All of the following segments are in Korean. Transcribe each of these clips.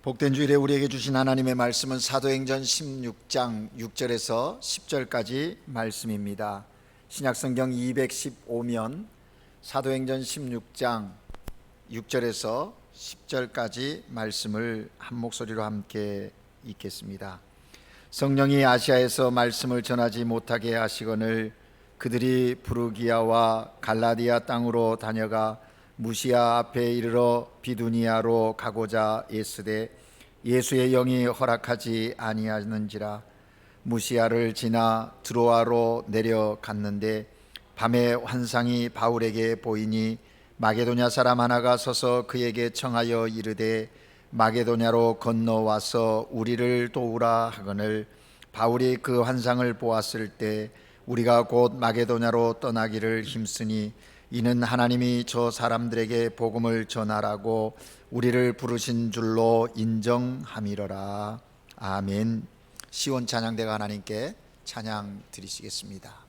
복된 주일에 우리에게 주신 하나님의 말씀은 사도행전 16장 6절에서 10절까지 말씀입니다. 신약성경 215면 사도행전 16장 6절에서 10절까지 말씀을 한 목소리로 함께 읽겠습니다. 성령이 아시아에서 말씀을 전하지 못하게 하시거늘 그들이 부르기아와 갈라디아 땅으로 다녀가 무시아 앞에 이르러 비두니아로 가고자 애쓰되 예수의 영이 허락하지 아니하는지라. 무시아를 지나 드로아로 내려갔는데 밤에 환상이 바울에게 보이니 마게도냐 사람 하나가 서서 그에게 청하여 이르되 마게도냐로 건너와서 우리를 도우라 하거늘 바울이 그 환상을 보았을 때 우리가 곧 마게도냐로 떠나기를 힘쓰니 이는 하나님이 저 사람들에게 복음을 전하라고 우리를 부르신 줄로 인정함이러라. 아멘. 시온 찬양대가 하나님께 찬양 드리시겠습니다.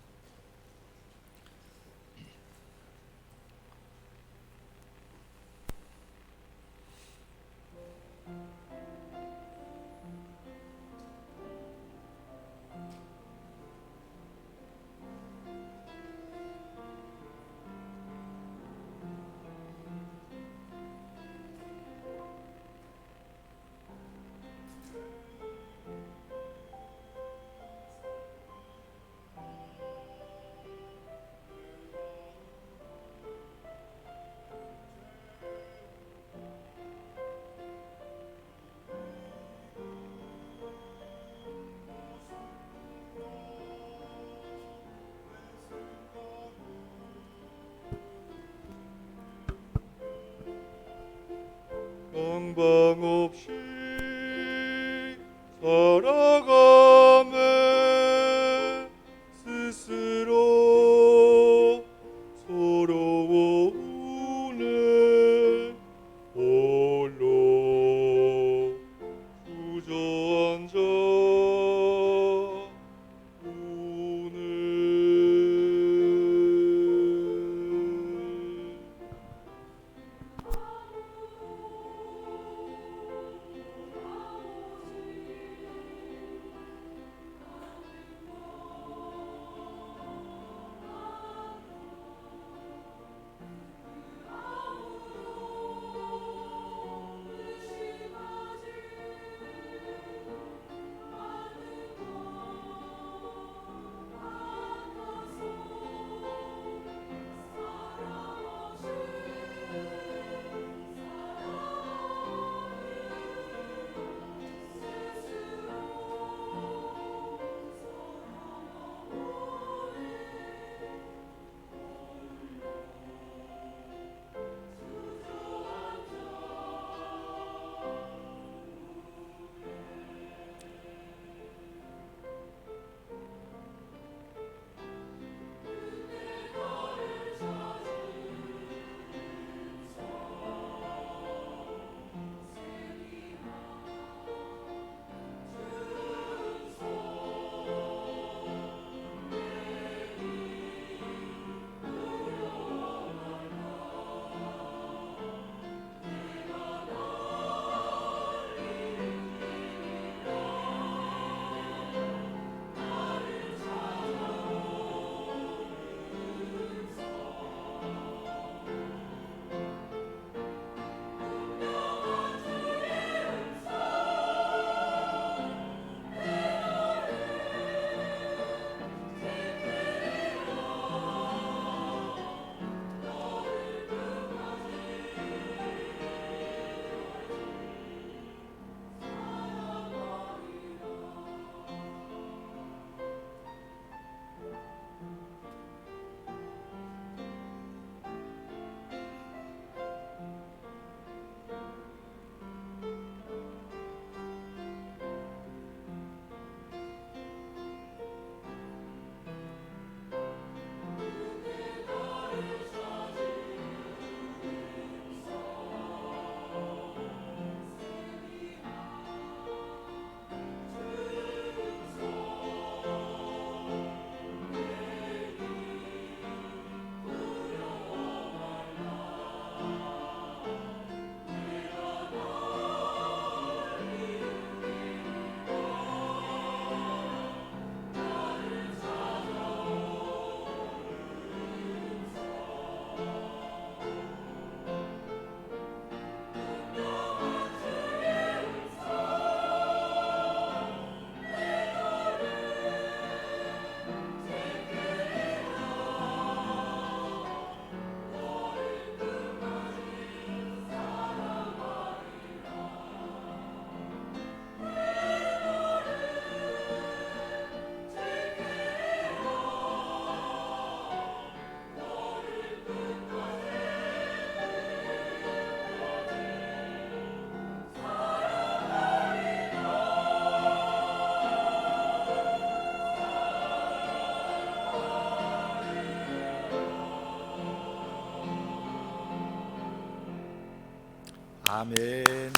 아멘.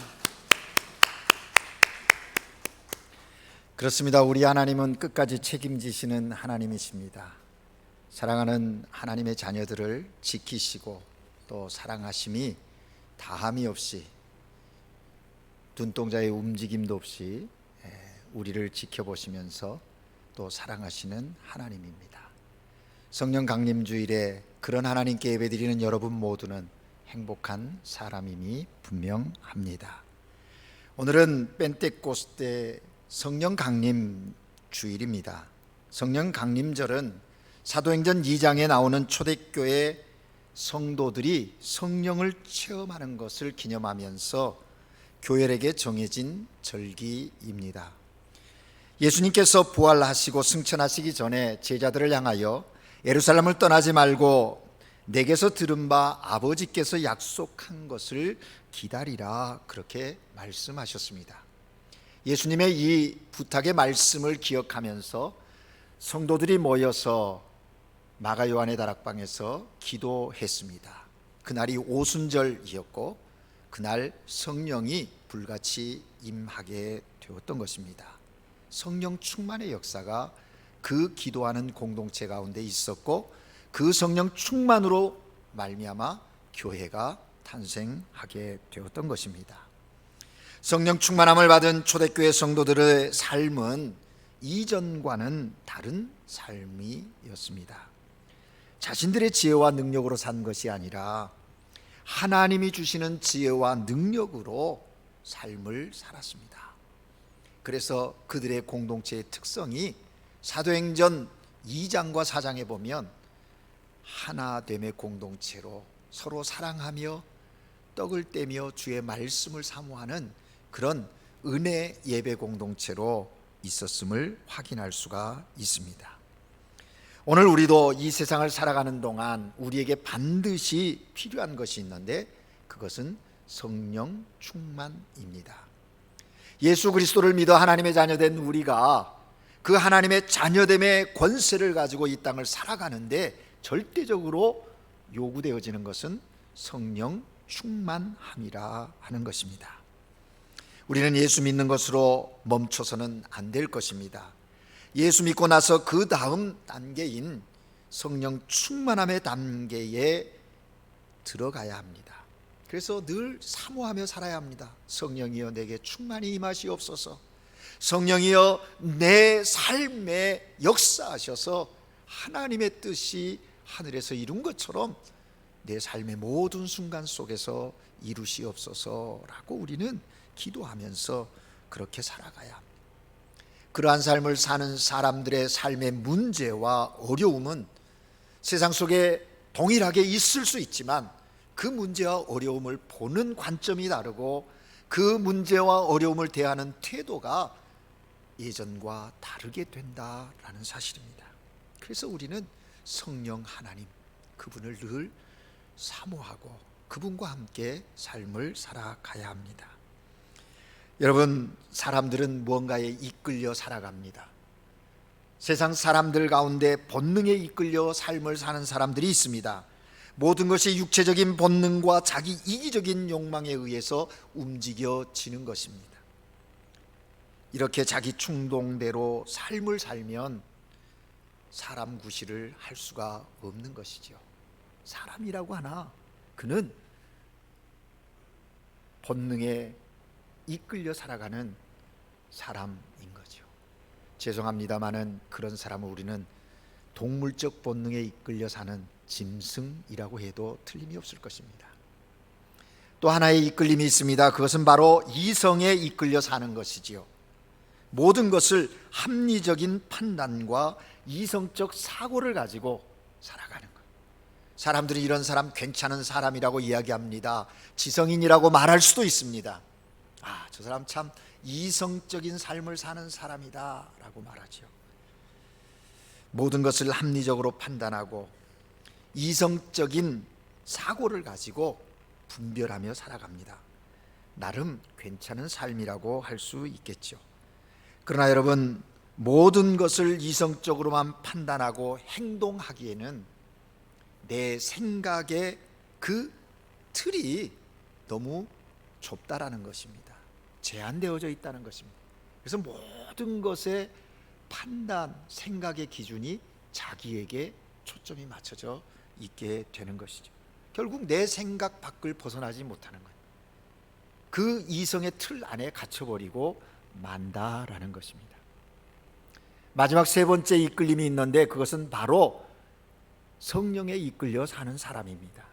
그렇습니다. 우리 하나님은 끝까지 책임지시는 하나님이십니다. 사랑하는 하나님의 자녀들을 지키시고 또 사랑하심이 다함이 없이, 눈동자의 움직임도 없이 우리를 지켜보시면서 또 사랑하시는 하나님입니다. 성령 강림주일에 그런 하나님께 예배드리는 여러분 모두는 행복한 사람임이 분명합니다. 오늘은 펜테코스테 성령 강림 주일입니다. 성령 강림절은 사도행전 2장에 나오는 초대교회 성도들이 성령을 체험하는 것을 기념하면서 교회에게 정해진 절기입니다. 예수님께서 부활하시고 승천하시기 전에 제자들을 향하여 예루살렘을 떠나지 말고 내게서 들은 바 아버지께서 약속한 것을 기다리라, 그렇게 말씀하셨습니다. 예수님의 이 부탁의 말씀을 기억하면서 성도들이 모여서 마가 요한의 다락방에서 기도했습니다. 그날이 오순절이었고 그날 성령이 불같이 임하게 되었던 것입니다. 성령 충만의 역사가 그 기도하는 공동체 가운데 있었고 그 성령 충만으로 말미암아 교회가 탄생하게 되었던 것입니다. 성령 충만함을 받은 초대교회 성도들의 삶은 이전과는 다른 삶이었습니다. 자신들의 지혜와 능력으로 산 것이 아니라 하나님이 주시는 지혜와 능력으로 삶을 살았습니다. 그래서 그들의 공동체의 특성이 사도행전 2장과 4장에 보면 하나됨의 공동체로 서로 사랑하며 떡을 떼며 주의 말씀을 사모하는 그런 은혜 예배 공동체로 있었음을 확인할 수가 있습니다. 오늘 우리도 이 세상을 살아가는 동안 우리에게 반드시 필요한 것이 있는데 그것은 성령 충만입니다. 예수 그리스도를 믿어 하나님의 자녀된 우리가 그 하나님의 자녀됨의 권세를 가지고 이 땅을 살아가는데 절대적으로 요구되어지는 것은 성령 충만함이라 하는 것입니다. 우리는 예수 믿는 것으로 멈춰서는 안 될 것입니다. 예수 믿고 나서 그 다음 단계인 성령 충만함의 단계에 들어가야 합니다. 그래서 늘 사모하며 살아야 합니다. 성령이여 내게 충만히 임하시옵소서. 성령이여 내 삶에 역사하셔서 하나님의 뜻이 하늘에서 이룬 것처럼 내 삶의 모든 순간 속에서 이루시옵소서라고 우리는 기도하면서 그렇게 살아가야 합니다. 그러한 삶을 사는 사람들의 삶의 문제와 어려움은 세상 속에 동일하게 있을 수 있지만 그 문제와 어려움을 보는 관점이 다르고 그 문제와 어려움을 대하는 태도가 예전과 다르게 된다라는 사실입니다. 그래서 우리는 성령 하나님, 그분을 늘 사모하고 그분과 함께 삶을 살아가야 합니다. 여러분, 사람들은 무언가에 이끌려 살아갑니다. 세상 사람들 가운데 본능에 이끌려 삶을 사는 사람들이 있습니다. 모든 것이 육체적인 본능과 자기 이기적인 욕망에 의해서 움직여지는 것입니다. 이렇게 자기 충동대로 삶을 살면 사람 구실을 할 수가 없는 것이죠. 사람이라고 하나 그는 본능에 이끌려 살아가는 사람인 거죠. 죄송합니다마는 그런 사람을 우리는 동물적 본능에 이끌려 사는 짐승이라고 해도 틀림이 없을 것입니다. 또 하나의 이끌림이 있습니다. 그것은 바로 이성에 이끌려 사는 것이지요. 모든 것을 합리적인 판단과 이성적 사고를 가지고 살아가는 것. 사람들이 이런 사람 괜찮은 사람이라고 이야기합니다. 지성인이라고 말할 수도 있습니다. 저 사람 참 이성적인 삶을 사는 사람이다 라고 말하죠. 모든 것을 합리적으로 판단하고 이성적인 사고를 가지고 분별하며 살아갑니다. 나름 괜찮은 삶이라고 할 수 있겠죠. 그러나 여러분, 모든 것을 이성적으로만 판단하고 행동하기에는 내 생각의 그 틀이 너무 좁다라는 것입니다. 제한되어져 있다는 것입니다. 그래서 모든 것의 판단, 생각의 기준이 자기에게 초점이 맞춰져 있게 되는 것이죠. 결국 내 생각 밖을 벗어나지 못하는 거예요. 그 이성의 틀 안에 갇혀버리고 만다라는 것입니다. 마지막 세 번째 이끌림이 있는데 그것은 바로 성령에 이끌려 사는 사람입니다.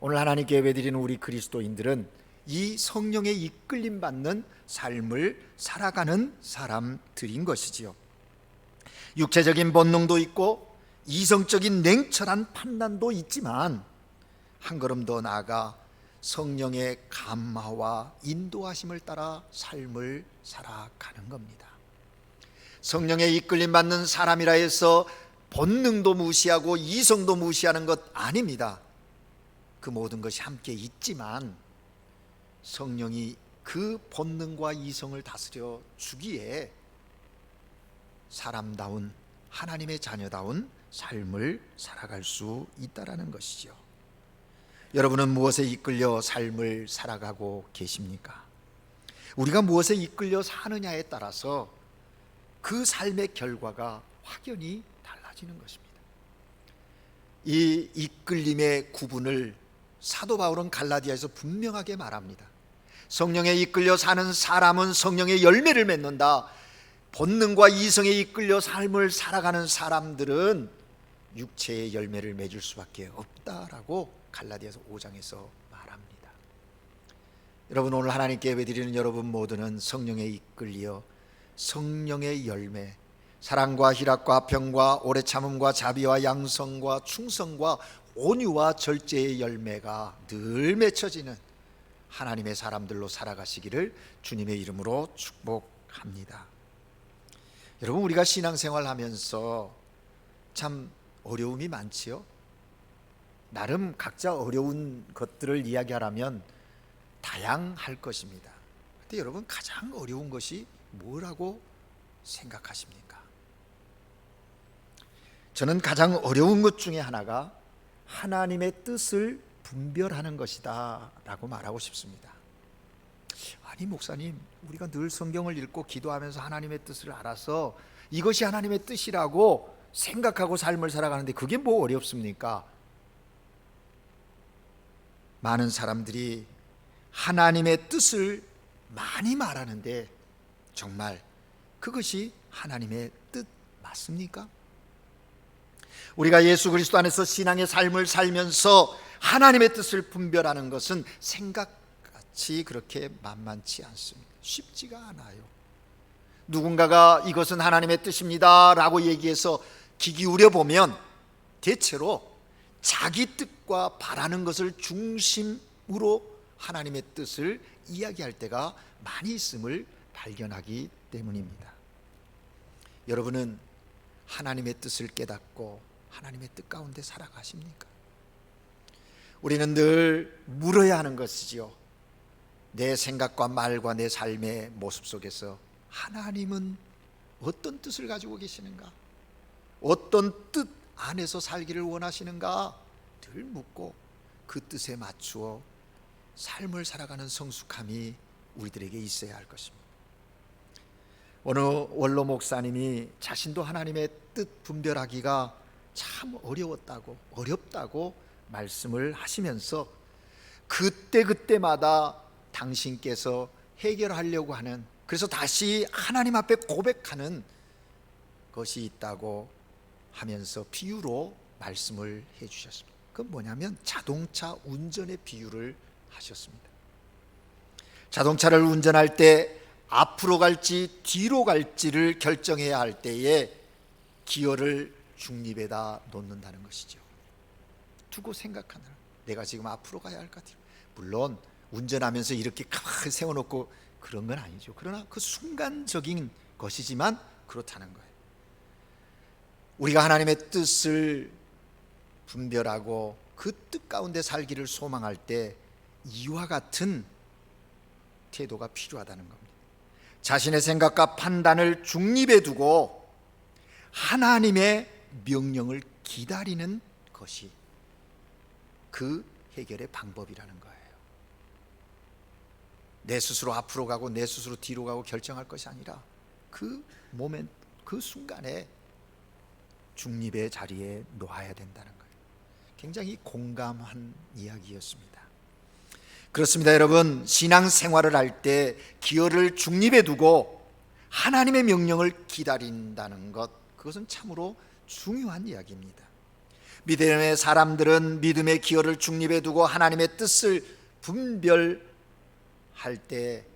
오늘 하나님께 예배드리는 우리 그리스도인들은 이 성령에 이끌림 받는 삶을 살아가는 사람들인 것이지요. 육체적인 본능도 있고 이성적인 냉철한 판단도 있지만 한 걸음 더 나아가 성령의 감화와 인도하심을 따라 삶을 살아가는 겁니다. 성령에 이끌림 받는 사람이라 해서 본능도 무시하고 이성도 무시하는 것 아닙니다. 그 모든 것이 함께 있지만 성령이 그 본능과 이성을 다스려 주기에 사람다운, 하나님의 자녀다운 삶을 살아갈 수 있다라는 것이죠. 여러분은 무엇에 이끌려 삶을 살아가고 계십니까? 우리가 무엇에 이끌려 사느냐에 따라서 그 삶의 결과가 확연히 달라지는 것입니다. 이 이끌림의 구분을 사도 바울은 갈라디아에서 분명하게 말합니다. 성령에 이끌려 사는 사람은 성령의 열매를 맺는다. 본능과 이성에 이끌려 삶을 살아가는 사람들은 육체의 열매를 맺을 수밖에 없다라고 갈라디아서 5장에서 말합니다. 여러분, 오늘 하나님께 예배드리는 여러분 모두는 성령에 이끌려 성령의 열매, 사랑과 희락과 평과 오래 참음과 자비와 양성과 충성과 온유와 절제의 열매가 늘 맺혀지는 하나님의 사람들로 살아가시기를 주님의 이름으로 축복합니다. 여러분, 우리가 신앙생활 하면서 참 어려움이 많지요. 나름 각자 어려운 것들을 이야기하라면 다양할 것입니다. 그런데 여러분, 가장 어려운 것이 뭐라고 생각하십니까? 저는 가장 어려운 것 중에 하나가 하나님의 뜻을 분별하는 것이다 라고 말하고 싶습니다. 아니 목사님, 우리가 늘 성경을 읽고 기도하면서 하나님의 뜻을 알아서 이것이 하나님의 뜻이라고 생각하고 삶을 살아가는데 그게 뭐 어렵습니까? 많은 사람들이 하나님의 뜻을 많이 말하는데 정말 그것이 하나님의 뜻 맞습니까? 우리가 예수 그리스도 안에서 신앙의 삶을 살면서 하나님의 뜻을 분별하는 것은 생각같이 그렇게 만만치 않습니다. 쉽지가 않아요. 누군가가 이것은 하나님의 뜻입니다 라고 얘기해서 귀 기울여 보면 대체로 자기 뜻과 바라는 것을 중심으로 하나님의 뜻을 이야기할 때가 많이 있음을 발견하기 때문입니다. 여러분은 하나님의 뜻을 깨닫고 하나님의 뜻 가운데 살아가십니까? 우리는 늘 물어야 하는 것이지요. 내 생각과 말과 내 삶의 모습 속에서 하나님은 어떤 뜻을 가지고 계시는가? 어떤 뜻 안에서 살기를 원하시는가? 늘 묻고 그 뜻에 맞추어 삶을 살아가는 성숙함이 우리들에게 있어야 할 것입니다. 어느 원로 목사님이 자신도 하나님의 뜻 분별하기가 참 어렵다고 말씀을 하시면서 그때마다 당신께서 해결하려고 하는, 그래서 다시 하나님 앞에 고백하는 것이 있다고 하면서 비유로 말씀을 해주셨습니다. 그건 뭐냐면 자동차 운전의 비유를 하셨습니다. 자동차를 운전할 때 앞으로 갈지 뒤로 갈지를 결정해야 할 때에 기어를 중립에다 놓는다는 것이죠. 두고 생각하느라 내가 지금 앞으로 가야 할까? 물론 운전하면서 이렇게 가만히 세워놓고 그런 건 아니죠. 그러나 그 순간적인 것이지만 그렇다는 거예요. 우리가 하나님의 뜻을 분별하고 그 뜻 가운데 살기를 소망할 때 이와 같은 태도가 필요하다는 겁니다. 자신의 생각과 판단을 중립에 두고 하나님의 명령을 기다리는 것이 그 해결의 방법이라는 거예요. 내 스스로 앞으로 가고 내 스스로 뒤로 가고 결정할 것이 아니라 그 모멘트, 그 순간에 중립의 자리에 놓아야 된다는 거예요. 굉장히 공감한 이야기였습니다. 그렇습니다. 여러분, 신앙생활을 할 때 기어를 중립에 두고 하나님의 명령을 기다린다는 것, 그것은 참으로 중요한 이야기입니다. 믿음의 사람들은 믿음의 기어를 중립에 두고 하나님의 뜻을 분별할 때,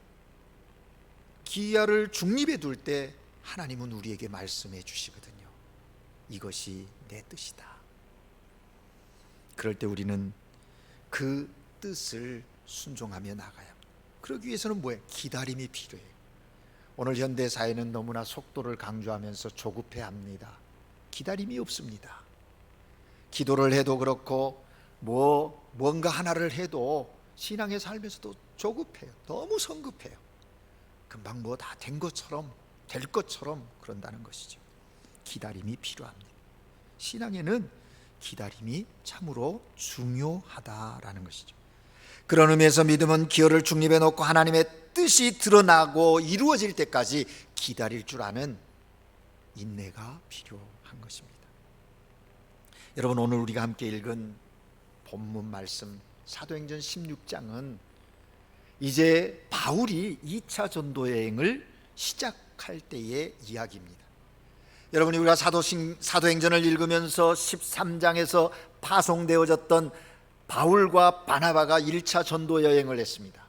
기어를 중립에 둘 때 하나님은 우리에게 말씀해 주시거든요. 이것이 내 뜻이다. 그럴 때 우리는 그 뜻을 순종하며 나가야 합니다. 그러기 위해서는 뭐예요? 기다림이 필요해요. 오늘 현대 사회는 너무나 속도를 강조하면서 조급해합니다. 기다림이 없습니다. 기도를 해도 그렇고 뭔가 하나를 해도 신앙의 삶에서도 조급해요. 너무 성급해요. 금방 뭐 다 된 것처럼, 될 것처럼 그런다는 것이죠. 기다림이 필요합니다. 신앙에는 기다림이 참으로 중요하다라는 것이죠. 그런 의미에서 믿음은 기어를 중립에 놓고 하나님의 뜻이 드러나고 이루어질 때까지 기다릴 줄 아는 인내가 필요한 것입니다. 여러분, 오늘 우리가 함께 읽은 본문 말씀 사도행전 16장은 이제 바울이 2차 전도 여행을 시작할 때의 이야기입니다. 여러분이 우리가 사도행전을 읽으면서 13장에서 파송되어졌던 바울과 바나바가 1차 전도 여행을 했습니다.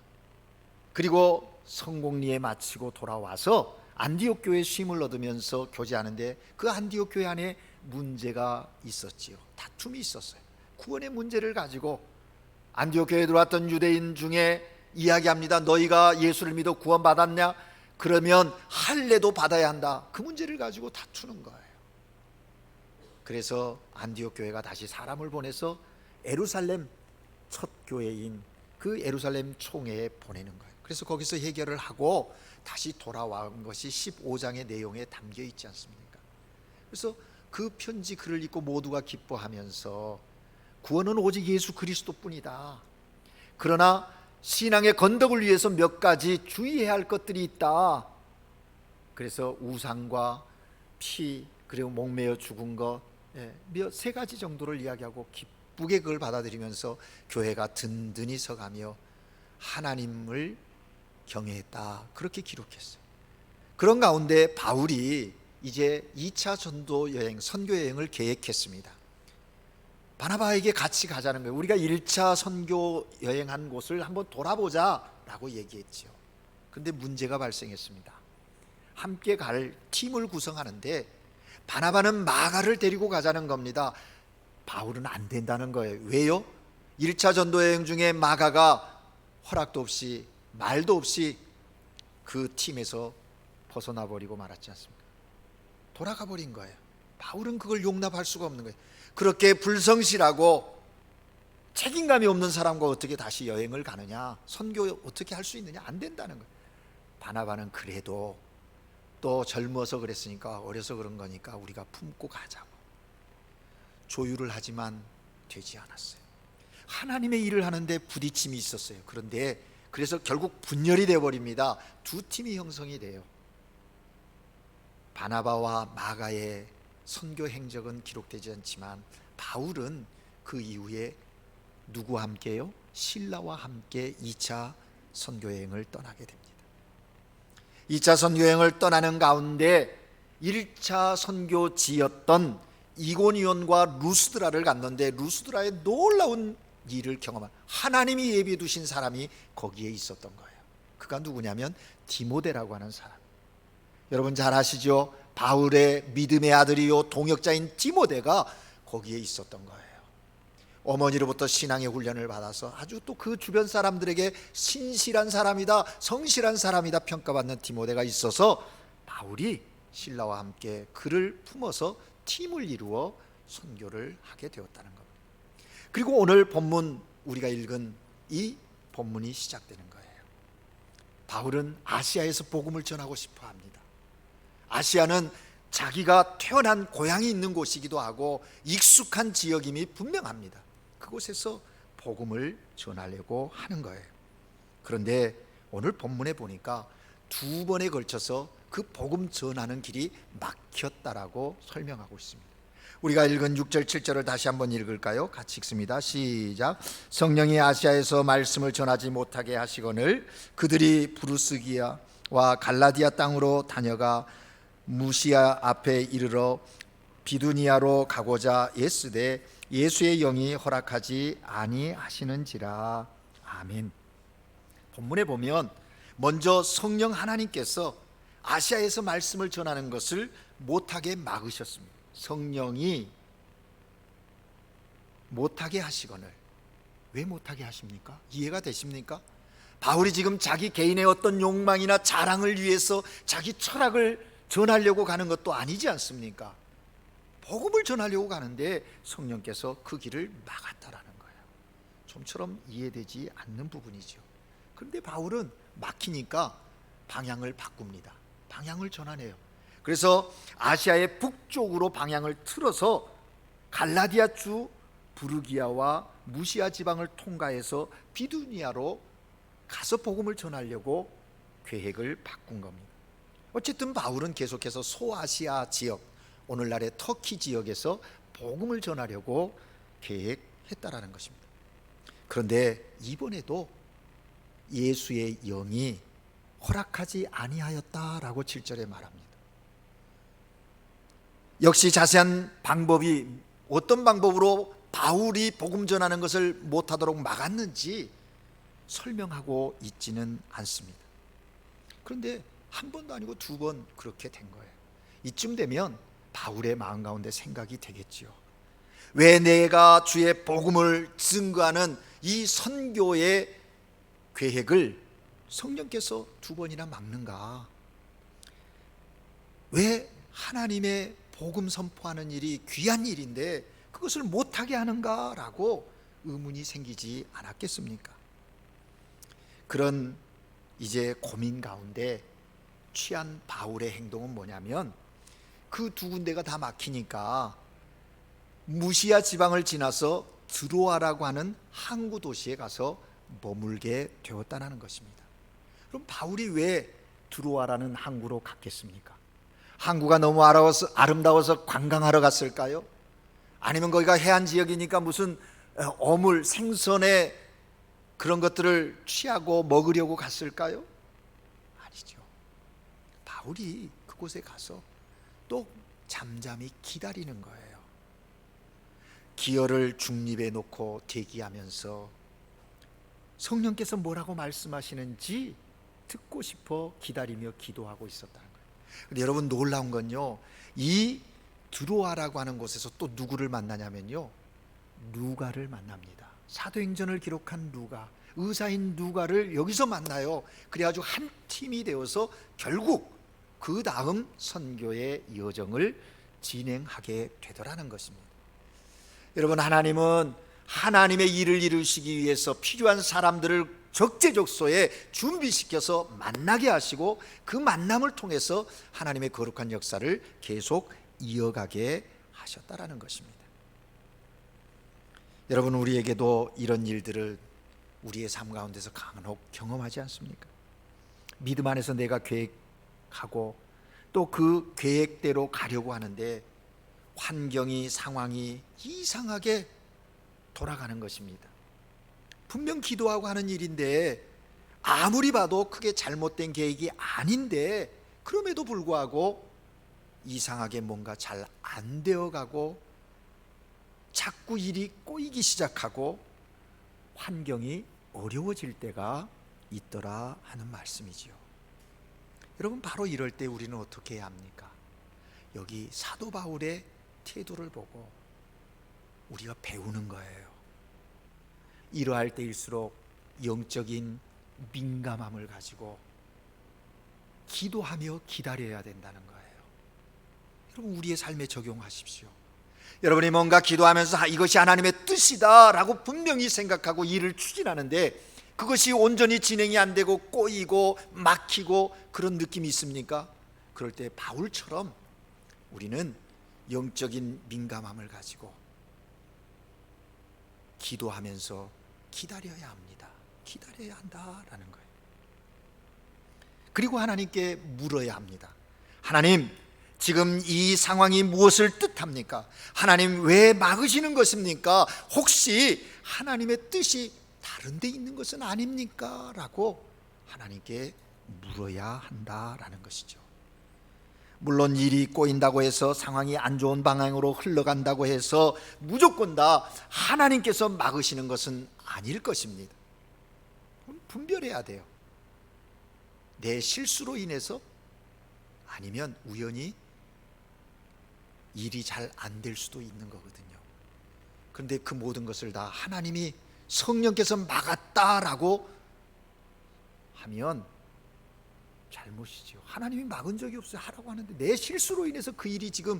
그리고 성공리에 마치고 돌아와서 안디옥 교회 쉼을 얻으면서 교제하는데 그 안디옥 교회 안에 문제가 있었지요. 다툼이 있었어요. 구원의 문제를 가지고 안디옥 교회에 들어왔던 유대인 중에 이야기합니다. 너희가 예수를 믿어 구원받았냐? 그러면 할례도 받아야 한다. 그 문제를 가지고 다투는 거예요. 그래서 안디옥 교회가 다시 사람을 보내서 예루살렘 첫 교회인 그 예루살렘 총회에 보내는 거예요. 그래서 거기서 해결을 하고 다시 돌아온 것이 15장의 내용에 담겨 있지 않습니까? 그래서 그 편지 글을 읽고 모두가 기뻐하면서 구원은 오직 예수 그리스도뿐이다. 그러나 신앙의 건덕을 위해서 몇 가지 주의해야 할 것들이 있다. 그래서 우상과 피, 그리고 목매어 죽은 것, 세 가지 정도를 이야기하고 기쁘게 그걸 받아들이면서 교회가 든든히 서가며 하나님을 경외했다. 그렇게 기록했어요. 그런 가운데 바울이 이제 2차 전도 여행, 선교 여행을 계획했습니다. 바나바에게 같이 가자는 거예요. 우리가 1차 선교 여행한 곳을 한번 돌아보자 라고 얘기했죠. 그런데 문제가 발생했습니다. 함께 갈 팀을 구성하는데 바나바는 마가를 데리고 가자는 겁니다. 바울은 안 된다는 거예요. 왜요? 1차 전도 여행 중에 마가가 허락도 없이 말도 없이 그 팀에서 벗어나 버리고 말았지 않습니까? 돌아가 버린 거예요. 바울은 그걸 용납할 수가 없는 거예요. 그렇게 불성실하고 책임감이 없는 사람과 어떻게 다시 여행을 가느냐, 선교 어떻게 할 수 있느냐, 안 된다는 거예요. 바나바는 그래도 또 젊어서 그랬으니까, 어려서 그런 거니까 우리가 품고 가자고 조율을 하지만 되지 않았어요. 하나님의 일을 하는데 부딪힘이 있었어요. 그런데 그래서 결국 분열이 되어버립니다. 두 팀이 형성이 돼요. 바나바와 마가의 선교 행적은 기록되지 않지만 바울은 그 이후에 누구와 함께요? 실라와 함께 2차 선교여행을 떠나게 됩니다. 2차 선교여행을 떠나는 가운데 1차 선교지였던 이고니온과 루스드라를 갔는데 루스드라의 놀라운 일을 경험한 하나님이 예비해 두신 사람이 거기에 있었던 거예요. 그가 누구냐면 디모데라고 하는 사람. 여러분 잘 아시죠? 바울의 믿음의 아들이요 동역자인 디모데가 거기에 있었던 거예요. 어머니로부터 신앙의 훈련을 받아서 아주 또 그 주변 사람들에게 신실한 사람이다, 성실한 사람이다 평가받는 디모데가 있어서 바울이 신라와 함께 그를 품어서 팀을 이루어 선교를 하게 되었다는 겁니다. 그리고 오늘 본문 우리가 읽은 이 본문이 시작되는 거예요. 바울은 아시아에서 복음을 전하고 싶어 합니다. 아시아는 자기가 태어난 고향이 있는 곳이기도 하고 익숙한 지역임이 분명합니다. 그곳에서 복음을 전하려고 하는 거예요. 그런데 오늘 본문에 보니까 두 번에 걸쳐서 그 복음 전하는 길이 막혔다라고 설명하고 있습니다. 우리가 읽은 6절 7절을 다시 한번 읽을까요? 같이 읽습니다. 시작. 성령이 아시아에서 말씀을 전하지 못하게 하시거늘 그들이 부르스기야와 갈라디아 땅으로 다녀가 무시아 앞에 이르러 비두니아로 가고자 애쓰되 예수의 영이 허락하지 아니하시는지라. 아멘. 본문에 보면 먼저 성령 하나님께서 아시아에서 말씀을 전하는 것을 못하게 막으셨습니다. 성령이 못하게 하시거늘. 왜 못하게 하십니까? 이해가 되십니까? 바울이 지금 자기 개인의 어떤 욕망이나 자랑을 위해서 자기 철학을 전하려고 가는 것도 아니지 않습니까? 복음을 전하려고 가는데 성령께서 그 길을 막았다라는 거예요. 좀처럼 이해되지 않는 부분이죠. 그런데 바울은 막히니까 방향을 바꿉니다. 방향을 전환해요. 그래서 아시아의 북쪽으로 방향을 틀어서 갈라디아 주 부르기아와 무시아 지방을 통과해서 비두니아로 가서 복음을 전하려고 계획을 바꾼 겁니다. 어쨌든 바울은 계속해서 소아시아 지역, 오늘날의 터키 지역에서 복음을 전하려고 계획했다라는 것입니다. 그런데 이번에도 예수의 영이 허락하지 아니하였다라고 7절에 말합니다. 역시 자세한 방법이 어떤 방법으로 바울이 복음 전하는 것을 못하도록 막았는지 설명하고 있지는 않습니다. 그런데 한 번도 아니고 두 번 그렇게 된 거예요. 이쯤 되면 바울의 마음 가운데 생각이 되겠지요. 왜 내가 주의 복음을 증거하는 이 선교의 계획을 성령께서 두 번이나 막는가? 왜 하나님의 복음 선포하는 일이 귀한 일인데 그것을 못하게 하는가라고 의문이 생기지 않았겠습니까? 그런 이제 고민 가운데 취한 바울의 행동은 뭐냐면 그 두 군데가 다 막히니까 무시아 지방을 지나서 드로아라고 하는 항구 도시에 가서 머물게 되었다는 것입니다. 그럼 바울이 왜 드로아라는 항구로 갔겠습니까? 항구가 너무 아름다워서 관광하러 갔을까요? 아니면 거기가 해안 지역이니까 무슨 어물, 생선의 그런 것들을 취하고 먹으려고 갔을까요? 아니죠. 바울이 그곳에 가서 또 잠잠히 기다리는 거예요. 기어를 중립에 놓고 대기하면서 성령께서 뭐라고 말씀하시는지 듣고 싶어 기다리며 기도하고 있었다는 거예요. 근데 여러분 놀라운 건요, 이 드로아라고 하는 곳에서 또 누구를 만나냐면요, 누가를 만납니다. 사도행전을 기록한 누가, 의사인 누가를 여기서 만나요. 그래가지고 한 팀이 되어서 결국 그 다음 선교의 여정을 진행하게 되더라는 것입니다. 여러분, 하나님은 하나님의 일을 이루시기 위해서 필요한 사람들을 적재적소에 준비시켜서 만나게 하시고 그 만남을 통해서 하나님의 거룩한 역사를 계속 이어가게 하셨다라는 것입니다. 여러분, 우리에게도 이런 일들을 우리의 삶 가운데서 간혹 경험하지 않습니까? 믿음 안에서 내가 계획하고 또 그 계획대로 가려고 하는데 환경이, 상황이 이상하게 돌아가는 것입니다. 분명 기도하고 하는 일인데 아무리 봐도 크게 잘못된 계획이 아닌데 그럼에도 불구하고 이상하게 뭔가 잘 안 되어가고 자꾸 일이 꼬이기 시작하고 환경이 어려워질 때가 있더라 하는 말씀이지요. 여러분, 바로 이럴 때 우리는 어떻게 해야 합니까? 여기 사도 바울의 태도를 보고 우리가 배우는 거예요. 이러할 때일수록 영적인 민감함을 가지고 기도하며 기다려야 된다는 거예요. 여러분, 우리의 삶에 적용하십시오. 여러분이 뭔가 기도하면서 이것이 하나님의 뜻이다 라고 분명히 생각하고 일을 추진하는데 그것이 온전히 진행이 안 되고 꼬이고 막히고 그런 느낌이 있습니까? 그럴 때 바울처럼 우리는 영적인 민감함을 가지고 기도하면서 기다려야 합니다. 기다려야 한다라는 거예요. 그리고 하나님께 물어야 합니다. 하나님, 지금 이 상황이 무엇을 뜻합니까? 하나님, 왜 막으시는 것입니까? 혹시 하나님의 뜻이 다른 데 있는 것은 아닙니까? 라고 하나님께 물어야 한다라는 것이죠. 물론 일이 꼬인다고 해서 상황이 안 좋은 방향으로 흘러간다고 해서 무조건 다 하나님께서 막으시는 것은 아닐 것입니다. 분별해야 돼요. 내 실수로 인해서, 아니면 우연히 일이 잘 안 될 수도 있는 거거든요. 그런데 그 모든 것을 다 하나님이, 성령께서 막았다라고 하면 잘못이죠. 하나님이 막은 적이 없어요. 하라고 하는데 내 실수로 인해서 그 일이 지금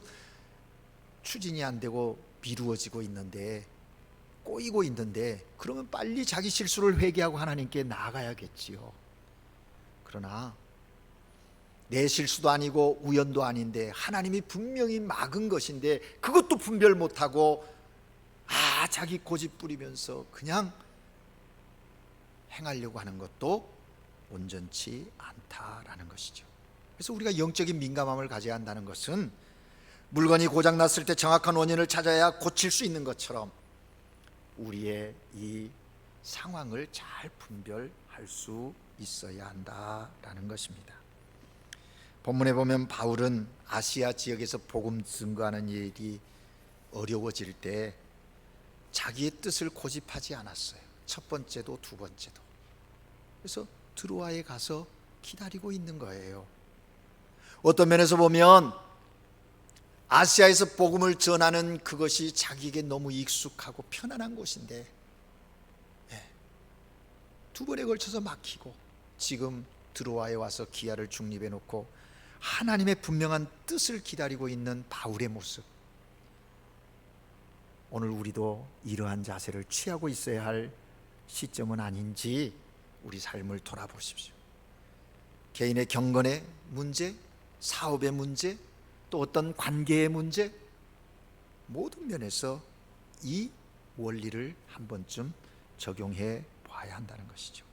추진이 안 되고 미루어지고 있는데, 꼬이고 있는데, 그러면 빨리 자기 실수를 회개하고 하나님께 나아가야겠지요. 그러나 내 실수도 아니고 우연도 아닌데 하나님이 분명히 막은 것인데 그것도 분별 못하고 자기 고집 부리면서 그냥 행하려고 하는 것도 온전치 않다라는 것이죠. 그래서 우리가 영적인 민감함을 가져야 한다는 것은, 물건이 고장났을 때 정확한 원인을 찾아야 고칠 수 있는 것처럼 우리의 이 상황을 잘 분별할 수 있어야 한다라는 것입니다. 본문에 보면 바울은 아시아 지역에서 복음 증거하는 일이 어려워질 때 자기의 뜻을 고집하지 않았어요. 첫 번째도 두 번째도. 그래서 드로아에 가서 기다리고 있는 거예요. 어떤 면에서 보면 아시아에서 복음을 전하는 그것이 자기에게 너무 익숙하고 편안한 곳인데, 두 번에 걸쳐서 막히고 지금 드로아에 와서 기아를 중립해 놓고 하나님의 분명한 뜻을 기다리고 있는 바울의 모습, 오늘 우리도 이러한 자세를 취하고 있어야 할 시점은 아닌지 우리 삶을 돌아보십시오. 개인의 경건의 문제, 사업의 문제, 또 어떤 관계의 문제, 모든 면에서 이 원리를 한 번쯤 적용해 봐야 한다는 것이죠.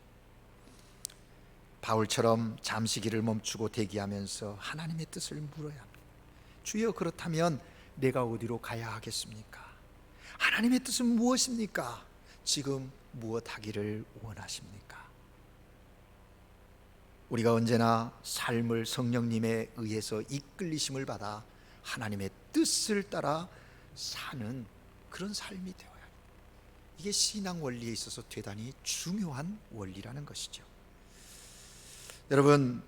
바울처럼 잠시 길을 멈추고 대기하면서 하나님의 뜻을 물어야 합니다. 주여, 그렇다면 내가 어디로 가야 하겠습니까? 하나님의 뜻은 무엇입니까? 지금 무엇 하기를 원하십니까? 우리가 언제나 삶을 성령님에 의해서 이끌리심을 받아 하나님의 뜻을 따라 사는 그런 삶이 되어야 합니다. 이게 신앙 원리에 있어서 대단히 중요한 원리라는 것이죠. 여러분,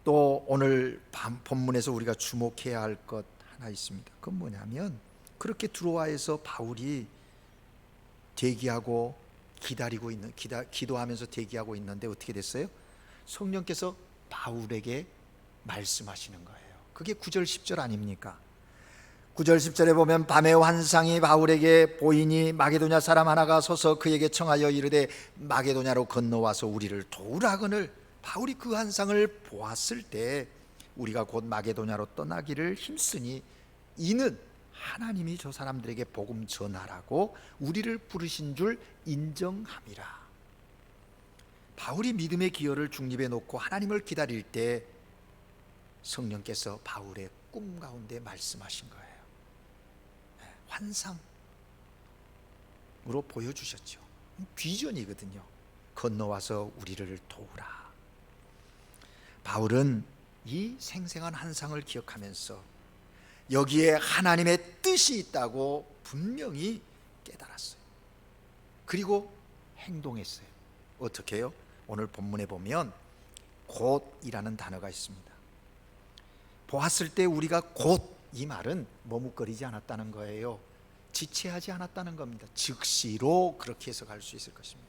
또 오늘 본문에서 우리가 주목해야 할 것 하나 있습니다. 그건 뭐냐면, 그렇게 드로아에서 바울이 대기하고 기다리고 있는, 기도하면서 대기하고 있는데 어떻게 됐어요? 성령께서 바울에게 말씀하시는 거예요. 그게 9절 10절 아닙니까? 9절 10절에 보면 밤의 환상이 바울에게 보이니 마게도냐 사람 하나가 서서 그에게 청하여 이르되 마게도냐로 건너와서 우리를 도우라 하거늘. 바울이 그 환상을 보았을 때 우리가 곧 마게도냐로 떠나기를 힘쓰니 이는 하나님이 저 사람들에게 복음 전하라고 우리를 부르신 줄 인정함이라. 바울이 믿음의 기여를 중립에 놓고 하나님을 기다릴 때 성령께서 바울의 꿈 가운데 말씀하신 거예요. 환상으로 보여주셨죠. 비전이거든요. 건너와서 우리를 도우라. 바울은 이 생생한 환상을 기억하면서 여기에 하나님의 뜻이 있다고 분명히 깨달았어요. 그리고 행동했어요. 어떻게 해요? 오늘 본문에 보면 곧이라는 단어가 있습니다. 보았을 때 우리가 곧, 이 말은 머뭇거리지 않았다는 거예요. 지체하지 않았다는 겁니다. 즉시로 그렇게 해석할 수 있을 것입니다.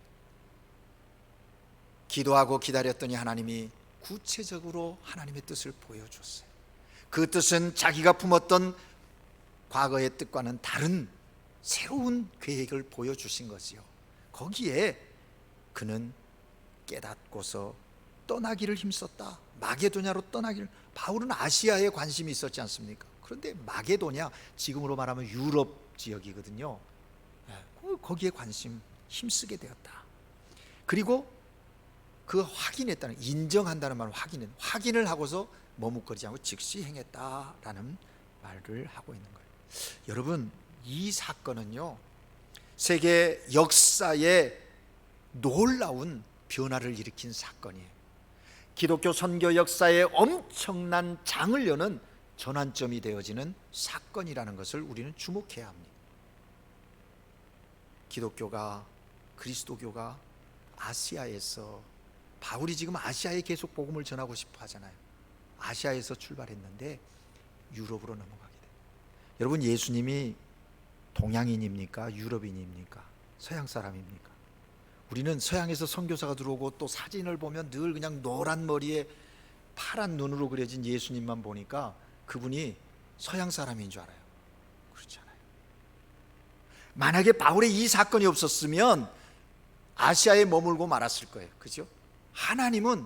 기도하고 기다렸더니 하나님이 구체적으로 하나님의 뜻을 보여줬어요. 그 뜻은 자기가 품었던 과거의 뜻과는 다른 새로운 계획을 보여주신 거지요. 거기에 그는 깨닫고서 떠나기를 힘썼다. 마게도냐로 떠나기를. 바울은 아시아에 관심이 있었지 않습니까? 그런데 마게도냐, 지금으로 말하면 유럽 지역이거든요. 거기에 관심 힘쓰게 되었다. 그리고 그 확인했다는, 인정한다는 말은 확인을 하고서 머뭇거리지 않고 즉시 행했다라는 말을 하고 있는 거예요. 여러분, 이 사건은요, 세계 역사에 놀라운 변화를 일으킨 사건이에요. 기독교 선교 역사에 엄청난 장을 여는 전환점이 되어지는 사건이라는 것을 우리는 주목해야 합니다. 기독교가, 그리스도교가 아시아에서, 바울이 지금 아시아에 계속 복음을 전하고 싶어 하잖아요. 아시아에서 출발했는데 유럽으로 넘어가게 돼요. 여러분, 예수님이 동양인입니까? 유럽인입니까? 서양 사람입니까? 우리는 서양에서 선교사가 들어오고 또 사진을 보면 늘 그냥 노란 머리에 파란 눈으로 그려진 예수님만 보니까 그분이 서양 사람인 줄 알아요. 그렇지 않아요. 만약에 바울의 이 사건이 없었으면 아시아에 머물고 말았을 거예요. 그죠? 하나님은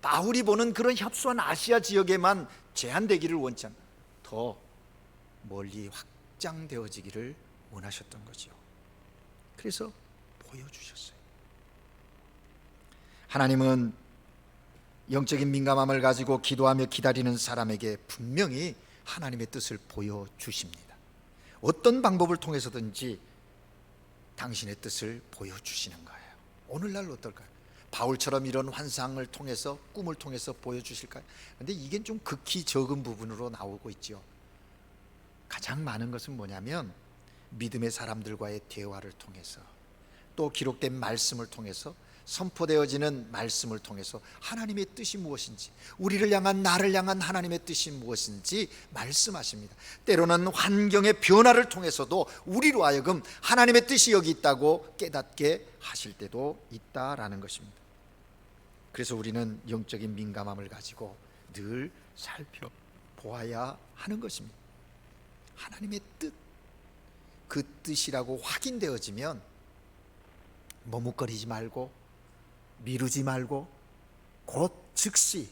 바울이 보는 그런 협소한 아시아 지역에만 제한되기를 원치 않아요. 더 멀리 확장되어지기를 원하셨던 거죠. 그래서 보여주셨어요. 하나님은 영적인 민감함을 가지고 기도하며 기다리는 사람에게 분명히 하나님의 뜻을 보여주십니다. 어떤 방법을 통해서든지 당신의 뜻을 보여주시는 거예요. 오늘날 어떨까요? 바울처럼 이런 환상을 통해서, 꿈을 통해서 보여주실까요? 그런데 이게 좀 극히 적은 부분으로 나오고 있죠. 가장 많은 것은 뭐냐면 믿음의 사람들과의 대화를 통해서, 또 기록된 말씀을 통해서, 선포되어지는 말씀을 통해서 하나님의 뜻이 무엇인지, 우리를 향한, 나를 향한 하나님의 뜻이 무엇인지 말씀하십니다. 때로는 환경의 변화를 통해서도 우리로 하여금 하나님의 뜻이 여기 있다고 깨닫게 하실 때도 있다라는 것입니다. 그래서 우리는 영적인 민감함을 가지고 늘 살펴보아야 하는 것입니다. 하나님의 뜻, 그 뜻이라고 확인되어지면 머뭇거리지 말고, 미루지 말고 곧 즉시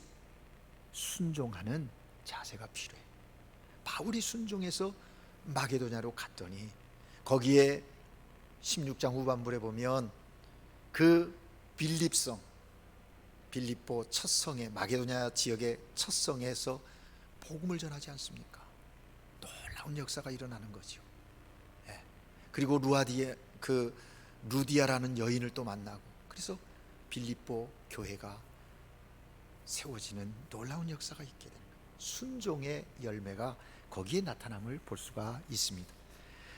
순종하는 자세가 필요해요. 바울이 순종해서 마게도냐로 갔더니 거기에 16장 후반부에 보면 그 빌립보 첫 성에, 마게도냐 지역의 첫 성에서 복음을 전하지 않습니까? 놀라운 역사가 일어나는 거죠. 그리고 루디아라는 여인을 또 만나고, 그래서 빌립보 교회가 세워지는 놀라운 역사가 있게 됩니다. 순종의 열매가 거기에 나타남을 볼 수가 있습니다.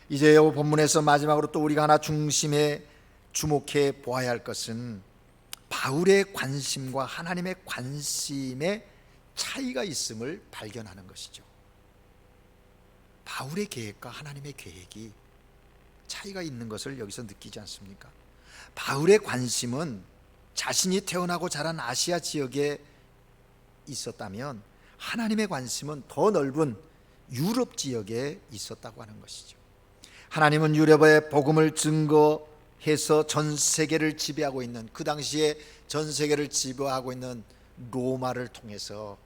이제 이 본문에서 마지막으로 또 우리가 하나 중심에 주목해 보아야 할 것은 바울의 관심과 하나님의 관심의 차이가 있음을 발견하는 것이죠. 바울의 계획과 하나님의 계획이 차이가 있는 것을 여기서 느끼지 않습니까? 바울의 관심은 자신이 태어나고 자란 아시아 지역에 있었다면, 하나님의 관심은 더 넓은 유럽 지역에 있었다고 하는 것이죠. 하나님은 유럽의 복음을 증거해서 전 세계를 지배하고 있는, 그 당시에 전 세계를 지배하고 있는 로마를 통해서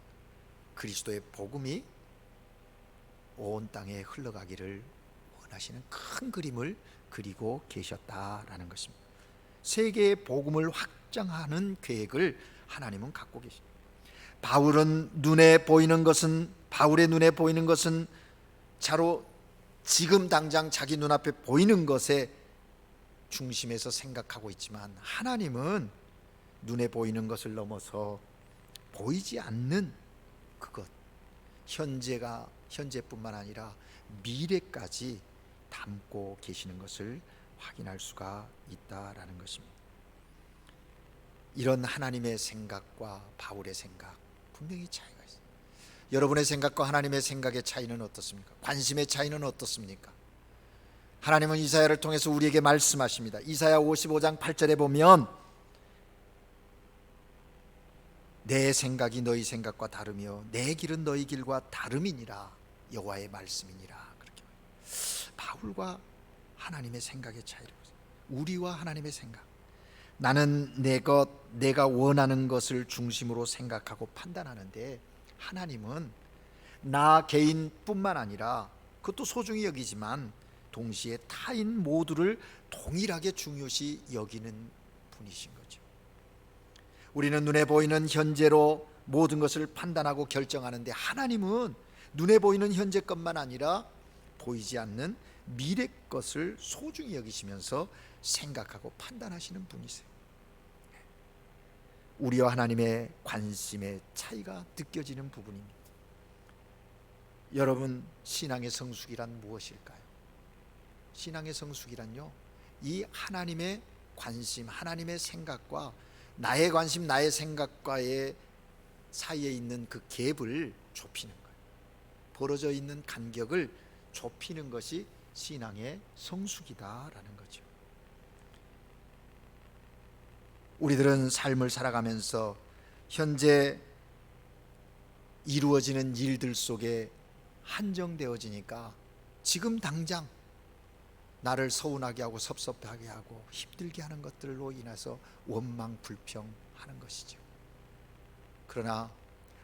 그리스도의 복음이 온 땅에 흘러가기를 원하시는 큰 그림을 그리고 계셨다라는 것입니다. 세계의 복음을 확장하는 계획을 하나님은 갖고 계십니다. 바울의 눈에 보이는 것은 차로 지금 당장 자기 눈앞에 보이는 것에 중심에서 생각하고 있지만, 하나님은 눈에 보이는 것을 넘어서 보이지 않는 그것, 현재뿐만 아니라 미래까지 담고 계시는 것을 확인할 수가 있다라는 것입니다. 이런 하나님의 생각과 바울의 생각, 분명히 차이가 있어요. 여러분의 생각과 하나님의 생각의 차이는 어떻습니까? 관심의 차이는 어떻습니까? 하나님은 이사야를 통해서 우리에게 말씀하십니다. 이사야 55장 8절에 보면 내 생각이 너희 생각과 다르며 내 길은 너희 길과 다름이니라, 여호와의 말씀이니라. 그렇게 바울과 하나님의 생각의 차이를 보세요. 우리와 하나님의 생각, 나는 내가 원하는 것을 중심으로 생각하고 판단하는데, 하나님은 나 개인뿐만 아니라, 그것도 소중히 여기지만 동시에 타인 모두를 동일하게 중요시 여기는 분이신 거죠. 우리는 눈에 보이는 현재로 모든 것을 판단하고 결정하는데, 하나님은 눈에 보이는 현재 것만 아니라 보이지 않는 미래 것을 소중히 여기시면서 생각하고 판단하시는 분이세요. 우리와 하나님의 관심의 차이가 느껴지는 부분입니다. 여러분, 신앙의 성숙이란 무엇일까요? 신앙의 성숙이란요, 이 하나님의 관심, 하나님의 생각과 나의 관심, 나의 생각과의 사이에 있는 그 갭을 좁히는 거예요. 벌어져 있는 간격을 좁히는 것이 신앙의 성숙이다라는 거죠. 우리들은 삶을 살아가면서 현재 이루어지는 일들 속에 한정되어지니까 지금 당장 나를 서운하게 하고 섭섭하게 하고 힘들게 하는 것들로 인해서 원망 불평하는 것이죠. 그러나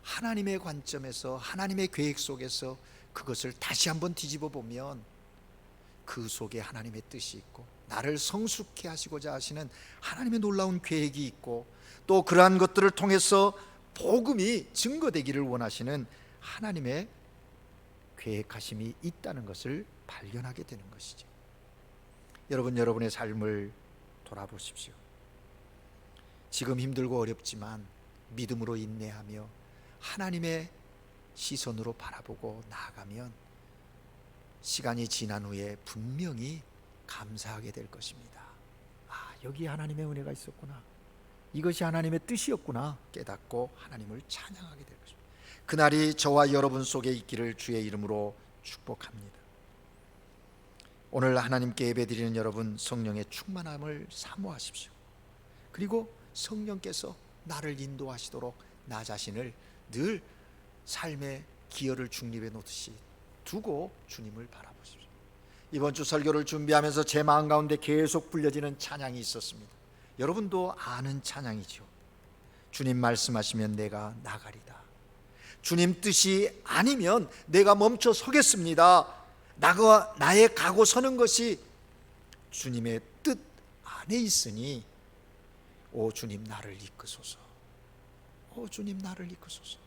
하나님의 관점에서, 하나님의 계획 속에서 그것을 다시 한번 뒤집어 보면 그 속에 하나님의 뜻이 있고, 나를 성숙케 하시고자 하시는 하나님의 놀라운 계획이 있고, 또 그러한 것들을 통해서 복음이 증거되기를 원하시는 하나님의 계획하심이 있다는 것을 발견하게 되는 것이죠. 여러분, 여러분의 삶을 돌아보십시오. 지금 힘들고 어렵지만 믿음으로 인내하며 하나님의 시선으로 바라보고 나아가면 시간이 지난 후에 분명히 감사하게 될 것입니다. 아, 여기 하나님의 은혜가 있었구나, 이것이 하나님의 뜻이었구나 깨닫고 하나님을 찬양하게 될 것입니다. 그날이 저와 여러분 속에 있기를 주의 이름으로 축복합니다. 오늘 하나님께 예배드리는 여러분, 성령의 충만함을 사모하십시오. 그리고 성령께서 나를 인도하시도록 나 자신을 늘 삶의 기여를 중립에 놓듯이 두고 주님을 바라보십시오. 이번 주 설교를 준비하면서 제 마음 가운데 계속 불려지는 찬양이 있었습니다. 여러분도 아는 찬양이죠. 주님 말씀하시면 내가 나가리다. 주님 뜻이 아니면 내가 멈춰 서겠습니다. 나의 가고 서는 것이 주님의 뜻 안에 있으니 오 주님 나를 이끄소서, 오 주님 나를 이끄소서.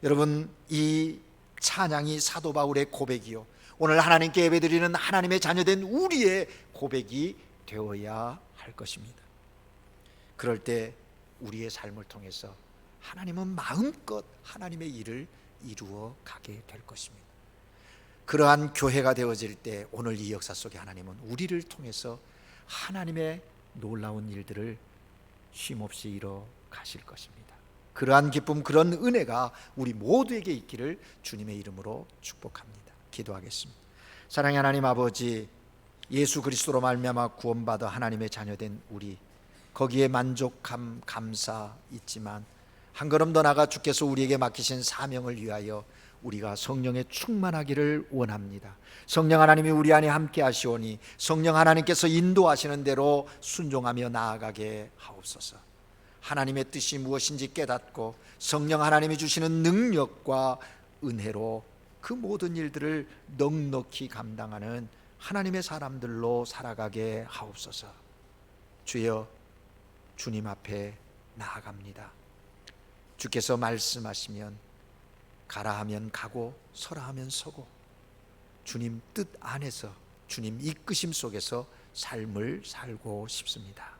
여러분, 이 찬양이 사도 바울의 고백이요, 오늘 하나님께 예배드리는 하나님의 자녀된 우리의 고백이 되어야 할 것입니다. 그럴 때 우리의 삶을 통해서 하나님은 마음껏 하나님의 일을 이루어 가게 될 것입니다. 그러한 교회가 되어질 때 오늘 이 역사 속에 하나님은 우리를 통해서 하나님의 놀라운 일들을 쉼없이 이뤄 가실 것입니다. 그러한 기쁨, 그런 은혜가 우리 모두에게 있기를 주님의 이름으로 축복합니다. 기도하겠습니다. 사랑의 하나님 아버지, 예수 그리스도로 말미암아 구원받아 하나님의 자녀된 우리, 거기에 만족함, 감사 있지만 한 걸음 더 나아가 주께서 우리에게 맡기신 사명을 위하여 우리가 성령에 충만하기를 원합니다. 성령 하나님이 우리 안에 함께 하시오니 성령 하나님께서 인도하시는 대로 순종하며 나아가게 하옵소서. 하나님의 뜻이 무엇인지 깨닫고 성령 하나님이 주시는 능력과 은혜로 그 모든 일들을 넉넉히 감당하는 하나님의 사람들로 살아가게 하옵소서. 주여, 주님 앞에 나아갑니다. 주께서 말씀하시면 가라 하면 가고 서라 하면 서고, 주님 뜻 안에서, 주님 이끄심 속에서 삶을 살고 싶습니다.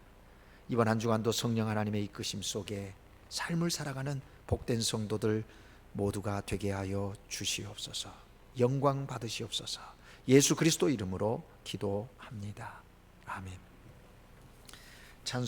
이번 한 주간도 성령 하나님의 이끄심 속에 삶을 살아가는 복된 성도들 모두가 되게 하여 주시옵소서. 영광 받으시옵소서. 예수 그리스도 이름으로 기도합니다. 아멘. 찬송